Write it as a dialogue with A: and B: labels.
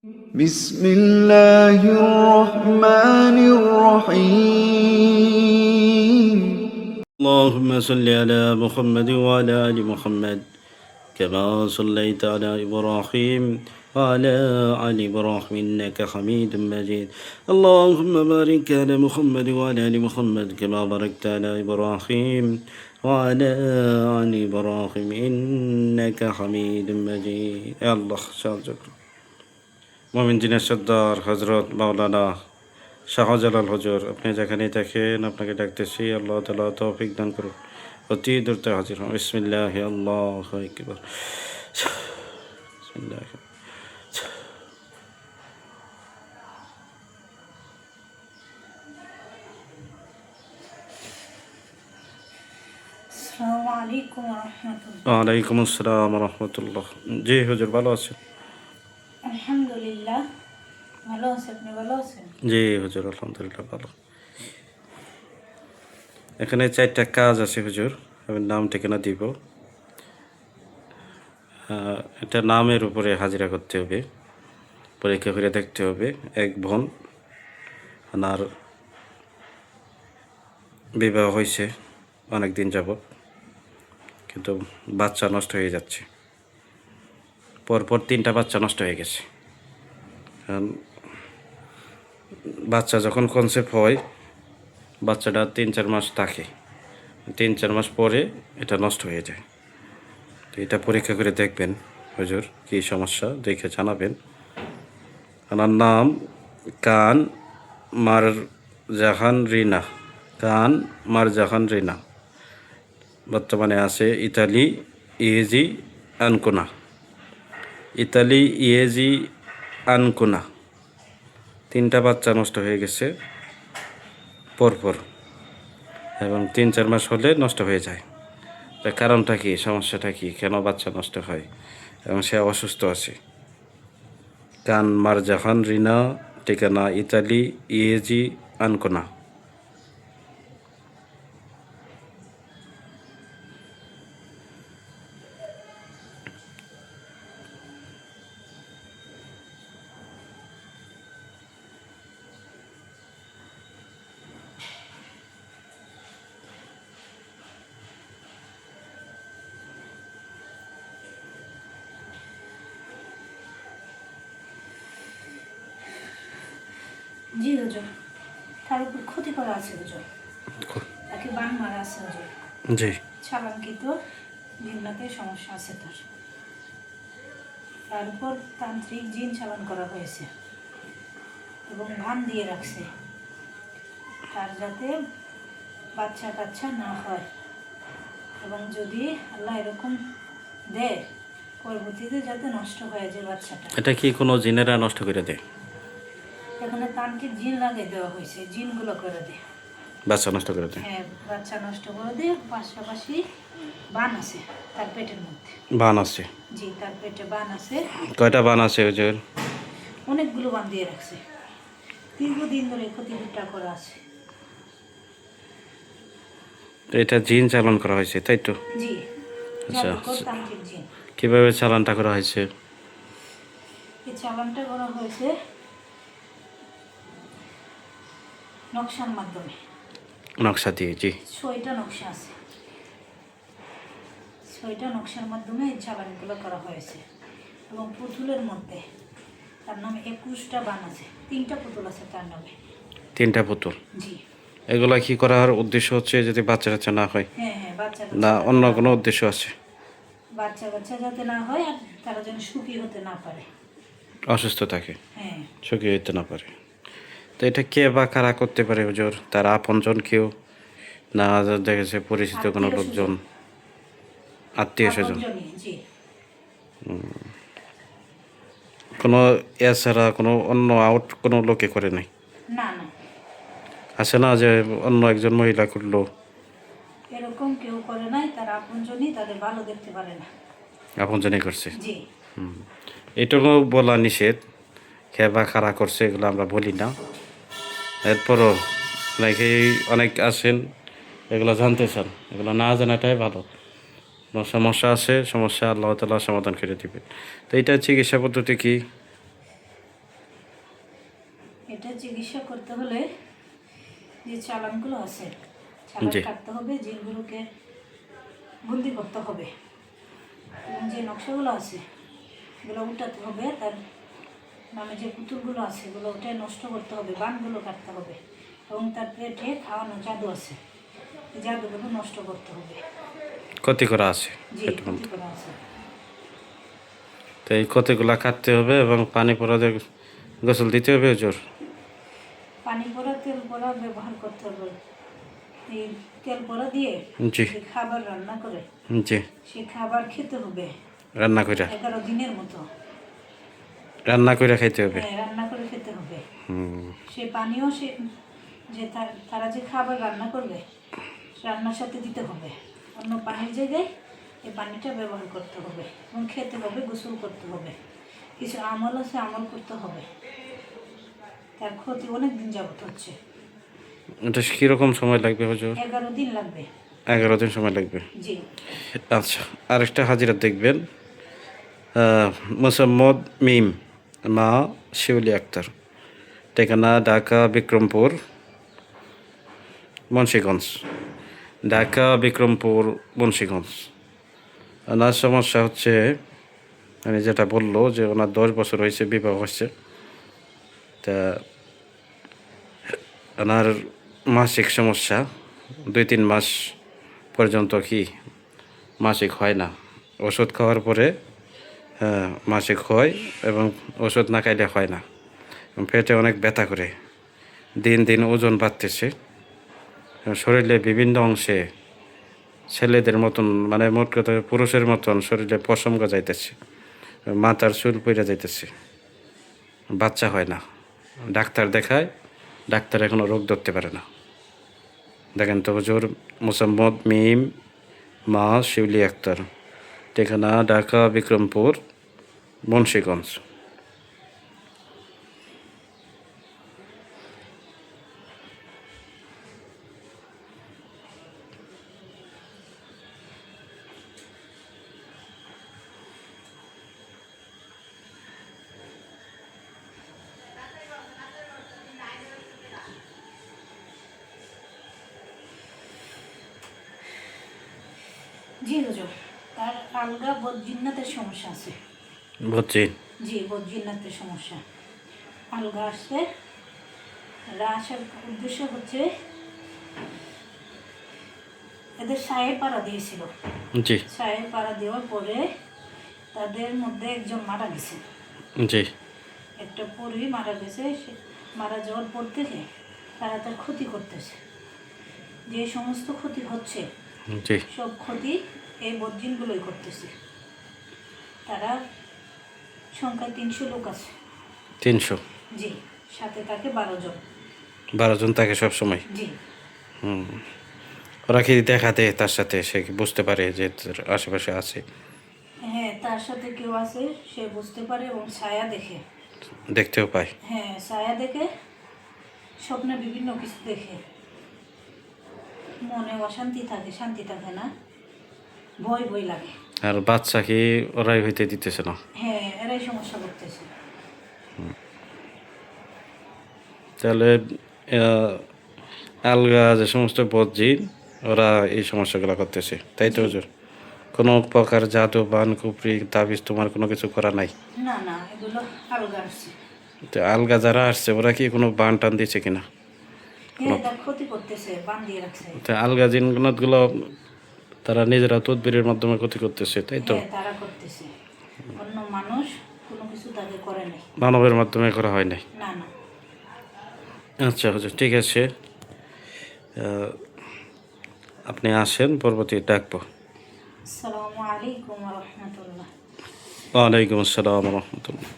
A: بسم الله الرحمن الرحيم
B: اللهم صل على محمد وعلى آل محمد كما صليت على إبراهيم وعلى آل إبراهيم إنك حميد مجيد. اللهم بارك على محمد وعلى آل محمد كما باركت على إبراهيم وعلى آل إبراهيم إنك حميد مجيد. يا الله সাহায্য করুন। মুমিন জিনের সর্দার হযরত মাওলানা শাহজালাল হুজুর, আপনি যেখানেই থাকেন আপনাকে ডাকতেছি, আল্লাহ তাআলা তৌফিক দান করুন। অতি দ্রুত হাজির হন। বিসমিল্লাহ, আল্লাহু আকবার। বিসমিল্লাহ।
C: আসসালামু আলাইকুম ওয়া রাহমাতুল্লাহ।
B: ওয়ালাইকুম আসসালাম ওয়া রাহমাতুল্লাহ। জি হুজুর, ভালো আছেন?
C: আলহামদুলিল্লাহ, ভালো আছি। আপনি ভালো আছেন?
B: জি হুজুর, আলহামদুলিল্লাহ ভালো। এখানে 4টা কাজ আছে হুজুর, আমি নাম ঠিকানা দিব। এটা নামের উপরে হাজিরা করতে হবে, পরীক্ষা করে দেখতে হবে। এক বোন, ওনার বিবাহ হয়েছে অনেক দিন যাবৎ, কিন্তু বাচ্চা নষ্ট হয়ে যাচ্ছে। পরপর 3টা বাচ্চা নষ্ট হয়ে গেছে। কারণ বাচ্চা যখন কনসেপ্ট হয়, বাচ্চাটা 3-4 মাস থাকে, 3-4 মাস পরে এটা নষ্ট হয়ে যায়। তো এটা পরীক্ষা করে দেখবেন হুজুর, কী সমস্যা দেখে জানাবেন। ওনার নাম কান মারজাহান রিনা, কান মারজাহান রিনা। বর্তমানে আছে Italy, Jesi, Ancona. Italy, Jesi, Ancona. 3টা বাচ্চা নষ্ট হয়ে গেছে পরপর, এবং 3-4 মাস হলে নষ্ট হয়ে যায়। তার কারণটা কি, সমস্যাটা কি, কেন বাচ্চা নষ্ট হয়, এবং সে অসুস্থ আছে। কান মারজাহান রিনা, ঠিকানা ইতালি, ইয়েজি, আনকোনা।
C: জি হুজুর, তার উপর ক্ষতি করা আছে হুজুর, তাকে বান মারা আছে হুজুর।
B: জি,
C: ছালাঙ্কিত জিন্নাতে সমস্যা আছে তার উপর তান্ত্রিক জিন চালান করা হয়েছে এবং ভান দিয়ে রাখছে তার, যাতে বাচ্চা কাচ্চা না হয়, এবং যদি আল্লাহ এরকম দেয় পরবর্তীতে যাতে নষ্ট হয়ে যায় বাচ্চাটা।
B: এটা কি কোনো জিনেরা নষ্ট করে দেয়?
C: এখানে তান্ত্রিক জিন লাগিয়ে দেওয়া হয়েছে, জিনগুলো করে দেয়,
B: বাচ্চা নষ্ট করে দেয়?
C: হ্যাঁ, বাচ্চা নষ্ট করে দেয়। পাশাপাশি বান আছে তার পেটের মধ্যে।
B: বান আছে?
C: জি, তার পেটে বান আছে।
B: কয়টা বান আছে হুজুর?
C: অনেকগুলো বান দিয়ে রাখছে, দীর্ঘদিন ধরে ক্ষতিটা করা আছে।
B: তো এটা জিন চালান করা হয়েছে, তাই তো?
C: জি,
B: আচ্ছা,
C: জাদুকর তান্ত্রিক জিন।
B: কিভাবে চালানটা করা হয়েছে?
C: এই চালানটা করা হয়েছে নকশার মাধ্যমে।
B: নকশা দিয়ে? জি।
C: 6টা নকশা আছে, 6টা নকশার মাধ্যমে এই চালানগুলো করা হয়েছে। এবং পুতুলের মধ্যে তার নামে 21টা বান আছে, 3টা পুতুল আছে তার নামে।
B: 3টা পুতুল?
C: জি।
B: এগুলা কি করার উদ্দেশ্য হচ্ছে যদি বাচ্চা কাচ্চা না হয়,
C: হ্যাঁ হ্যাঁ, বাচ্চা
B: না
C: কাচ্চা
B: অন্য
C: যাতে
B: কোনো
C: না হয়।
B: উদ্দেশ্য আছে?
C: বাচ্চা কাচ্চা যাতে না হয়, আর তারা যেন সুখী হতে না পারে।
B: অসুস্থ থাকে,
C: হ্যাঁ,
B: সুখী হইতে না পারে। তো এটা কে বা কারা করতে পারে হুজুর? তার আপনজন কেউ, না দেখেছে পরিচিত কোনো লোকজন, আত্মীয় স্বজন?
C: আপনজনই, জি।
B: কোনো এছাড়া কোনো অন্য আউট কোনো লোকে করে নাই?
C: না না,
B: আছে না যে অন্য একজন মহিলা করলো?
C: এরকম কেউ করে নাই, তার আপনজনই তাদের ভালো দেখতে পারে না।
B: আপনজনই করছে?
C: জি।
B: এটুকু বলা নিষেধ, খেয়ে বা খারা করছে এগুলো আমরা বলি না। এরপরও অনেক আছেন এগুলো জানতে চান, এগুলো না জানাটাই ভালো। কোনো সমস্যা আছে, সমস্যা আল্লাহ তাআলা সমাধান করে দিবেন। তো এটা চিকিৎসা পদ্ধতি কি?
C: এটা চিকিৎসা করতে হলে যে চালানগুলো আছে চালান
B: জি।
C: কাটতে হবে, জিনগুলোকে বন্দি করতে হবে এবং যে নকশাগুলো আছে এগুলো উঠাতে হবে, তার নামে যে পুতুলগুলো আছে এগুলো উঠে নষ্ট করতে হবে, বানগুলো কাটতে হবে এবং তার পেটে খাওয়ানো জাদু আছে, এই জাদুগুলো নষ্ট করতে হবে।
B: ক্ষতি করা আছে
C: জি,
B: পেটের
C: ক্ষতি
B: মধ্যে।
C: করা আছে।
B: তো এই ক্ষতিগুলা কাটতে হবে এবং পানি পড়াতে গোসল দিতে হবে হুজুর।
C: পানি পড়া তেল পড়া ব্যবহার করতে হবে। এই তেল পড়া দিয়ে
B: জি।
C: যে খাবার রান্না করে
B: জি।
C: সেই খাবার খেতে হবে
B: রান্না কইরা
C: 11 দিনের মতো।
B: রান্না কইরা খাইতে হবে।
C: হ্যাঁ, রান্না করে খেতে হবে।
B: হুম।
C: সে পানিও সে যে তারা যে খাবার রান্না করবে রান্নার সাথে দিতে হবে, অন্য পানির জায়গায় এই পানিটা ব্যবহার করতে হবে এবং খেতে হবে, গোসল করতে হবে, কিছু আমল আছে আমল করতে হবে। তার ক্ষতি অনেক দিন যাবত হচ্ছে।
B: এটা কীরকম সময় লাগবে হুজুর?
C: 11 দিন লাগবে।
B: 11 দিন সময় লাগবে।
C: জি।
B: আচ্ছা, আরেকটা হাজিরাত দেখবেন, মোসাম্মদ মিম, মা শিউলি আক্তার, ঠিকানা ঢাকা বিক্রমপুর মুন্সিগঞ্জ, ঢাকা বিক্রমপুর মুন্সিগঞ্জ। ওনার সমস্যা হচ্ছে, আমি যেটা বললো যে ওনার 10 বছর হয়েছে বিবাহ হচ্ছে, তা ওনার মাসিক সমস্যা 2-3 মাস পর্যন্ত কি মাসিক হয় না, ওষুধ খাওয়ার পরে মাসিক হয় এবং ওষুধ না খাইলে হয় না। পেটে অনেক ব্যথা করে, দিন দিন ওজন বাড়তেছে, শরীরে বিভিন্ন অংশে ছেলেদের মতন, মানে মোট কথা পুরুষের মতন শরীরে পশম গজাইতেছে, মাথার চুল পইরা যাইতেছে, বাচ্চা হয় না। ডাক্তার দেখায়, ডাক্তার এখনও রোগ ধরতে পারে না। দেখেন তো হুজুর, মোসাম্মদ মিম, মা শিউলি আক্তার, ঠিকানা ঢাকা বিক্রমপুর মুন্সিগঞ্জ।
C: জি হুজুর, তার আলগা বদজিন্নাতের সমস্যা আছে।
B: বুঝছি।
C: জি, বদজিন্নাতের সমস্যা আলগা আসছে। এরা আসার উদ্দেশ্য হচ্ছে এদের সায়ে পাড়া দিয়েছিল।
B: জি।
C: সায়ে পাড়া দেওয়ার পরে তাদের মধ্যে একজন মারা গেছে,
B: জি।
C: একটা পরী মারা গেছে। সে মারা যাওয়ার পর থেকে তারা তার ক্ষতি করতেছে। যে সমস্ত ক্ষতি হচ্ছে
B: জি।
C: সব ক্ষতি এই বদজিনগুলোই করতেছে। তারা সংখ্যায় 300 লোক আছে।
B: 300?
C: জি, সাথে থাকে 12 জন।
B: 12 জন থাকে সবসময়?
C: জি।
B: ওরা কি দেখা দেয় তার সাথে, সে কি বুঝতে পারে যে তার আশেপাশে আছে?
C: হ্যাঁ, তার সাথে কেউ আছে, সে বুঝতে পারে এবং ছায়া দেখে।
B: দেখতেও পায়?
C: হ্যাঁ, ছায়া দেখে, স্বপ্নে বিভিন্ন কিছু দেখে। মনে অশান্তি থাকে, শান্তি থাকে না, ভয় ভয় লাগে।
B: আর বাচ্চা কি ওরাই হইতে দিতেছে না?
C: হ্যাঁ, এরাই সমস্যা করতেছে।
B: তাহলে আলগা যে সমস্ত বদজিন, ওরা এই সমস্যাগুলো করতেছে, তাই তো হুজুর? কোনো প্রকার জাদু বান কুপরি তাবিজ তোমার কোনো কিছু করা নাই?
C: না না, এগুলো আলগা আসছে।
B: তো আলগা যারা আসছে ওরা কি কোনো বান টান দিচ্ছে কিনা?
C: হ্যাঁ, তার ক্ষতি করতেছে, বান দিয়ে রাখছে।
B: তো আলগা জিনগুলো তারা নিজেরা তদবিরের মাধ্যমে ক্ষতি করতেছে, তাই তো?
C: হ্যাঁ, তারা করতেছে। অন্য মানুষ কোনো কিছু তাদের করে নাই।
B: মানবের মাধ্যমে করা হয় নাই?
C: না না।
B: আচ্ছা হুজুর, ঠিক আছে, আপনি আসেন, পরবর্তী ডাকবো।
C: আসসালামু আলাইকুম ওয়া রাহমাতুল্লাহ।
B: ওয়ালাইকুম আসসালাম রহমতুল্লাহ।